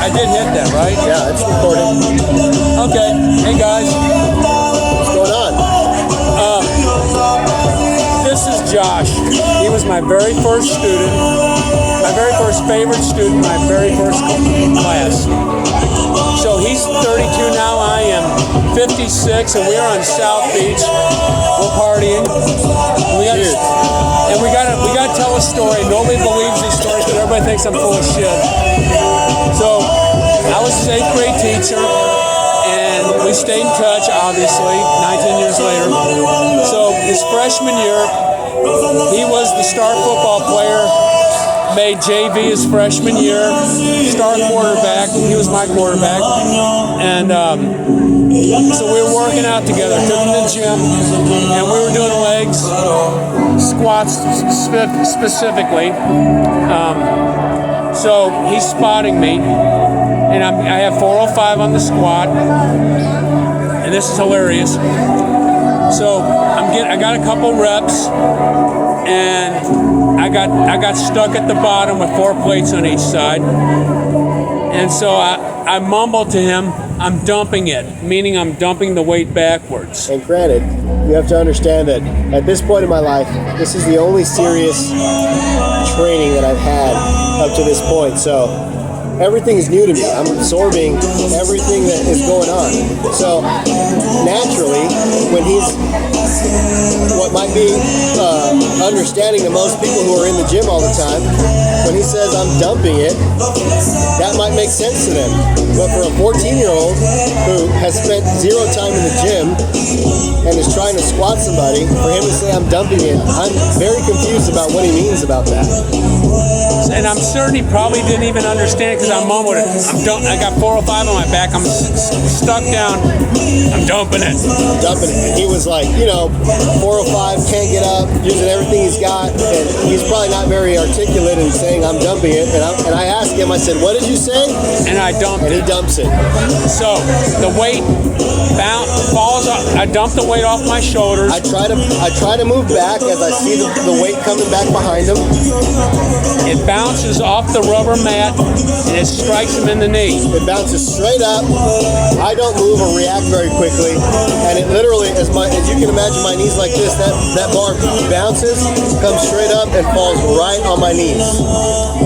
I did hit that, right? Yeah, it's recording. Okay. Hey guys, What's going on? this is Josh. He was my very first student, my very first favorite student, my very first class. So he's 32 now. I am 56, and we're on South Beach. We're partying. We got to tell a story. Nobody believes these stories, but everybody thinks I'm full of shit. So I was his 8th grade teacher, and we stayed in touch, obviously, 19 years later. So his freshman year, he was the star football player, made JV his freshman year, star quarterback. He was my quarterback. And so we were working out together, took him to the gym, and we were doing legs, squats specifically. So he's spotting me, and I have 405 on the squat, and this is hilarious. So I got a couple reps, and I got stuck at the bottom with 4 plates on each side, and so I mumbled to him, "I'm dumping it," meaning I'm dumping the weight backwards. And granted, you have to understand that at this point in my life, this is the only serious training that I've had up to this point. So everything is new to me. I'm absorbing everything that is going on. So naturally, when he's what might be understanding to most people who are in the gym all the time, when he says I'm dumping it, that might make sense to them. But for a 14-year-old who has spent 0 time in the gym and is trying to squat somebody, for him to say I'm dumping it, I'm very confused about what he means about that. And I'm certain he probably didn't even understand it because I mumbled it. I got 405 on my back. I'm stuck down. I'm dumping it. Dumping it. And he was like, 405, can't get up, using everything he's got, and he's probably not very articulate in saying I'm dumping it. And I asked him, I said, what did you say? And I dumped and it. And he dumps it. So the weight falls off. I dump the weight off my shoulders. I try to move back as I see the weight coming back behind him. It bounces off the rubber mat and it strikes him in the knee. It bounces straight up. I don't move or react very quickly, and it literally, as you can imagine, my knees like this. That bar bounces, comes straight up, and falls right on my knees.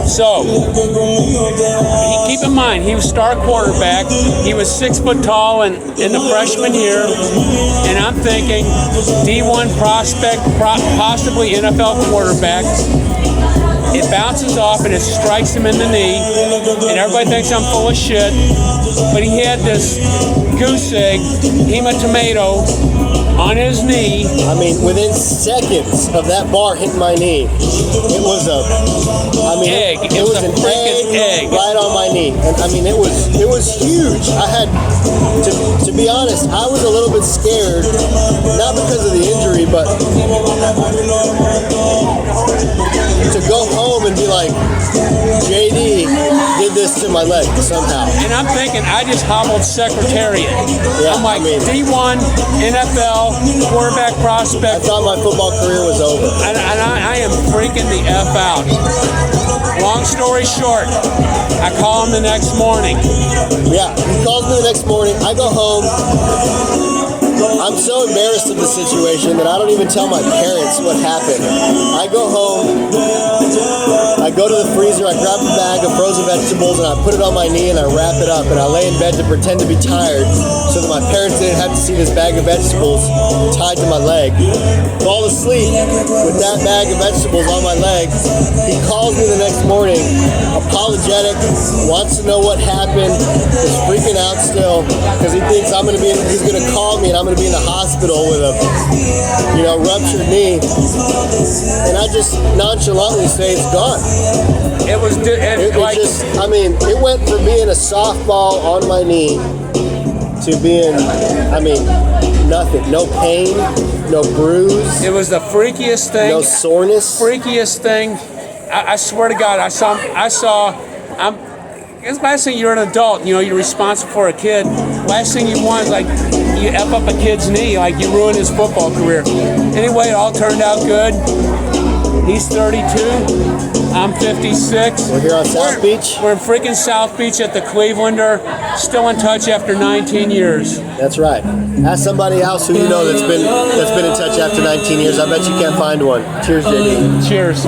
So keep in mind, he was star quarterback. He was 6 foot tall in the freshman year, and I'm thinking D1 prospect, possibly NFL quarterback. It bounces off and it strikes him in the knee, and everybody thinks I'm full of shit. But he had this goose egg, hematomato, on his knee. I mean, within seconds of that bar hitting my knee, it was an egg right on my knee, and I mean, it was huge. I had to be honest, I was a little bit scared, not because of the injury, but to go home and be like, JD did this to my leg somehow. And I'm thinking, I just hobbled Secretariat. Yeah, I'm like, D1, NFL, quarterback prospect. I thought my football career was over. And I am freaking the F out. Long story short, I call him the next morning. Yeah, he calls me the next morning. I go home. I'm so embarrassed of the situation that I don't even tell my parents what happened. I go home, I go to the freezer, I grab a bag of frozen vegetables, and I put it on my knee and I wrap it up, and I lay in bed to pretend to be tired so that my parents didn't have to see this bag of vegetables tied to my leg. Fall asleep with that bag of vegetables on my leg. He calls me the next morning, apologetic, wants to know what happened, is freaking out still because he thinks he's going to call me and I'm going to be in the hospital with a ruptured knee, and I just nonchalantly say it's gone. It went from being a softball on my knee to being, nothing, no pain, no bruise. It was the freakiest thing. No soreness. Freakiest thing. I swear to God, it's the last thing, you're an adult, you're responsible for a kid. Last thing you want is like you F up a kid's knee, like you ruin his football career. Anyway, it all turned out good. He's 32. I'm 56. We're here on South Beach. We're in freaking South Beach at the Clevelander. Still in touch after 19 years. That's right. Ask somebody else who you know that's been in touch after 19 years. I bet you can't find one. Cheers, JD. Cheers.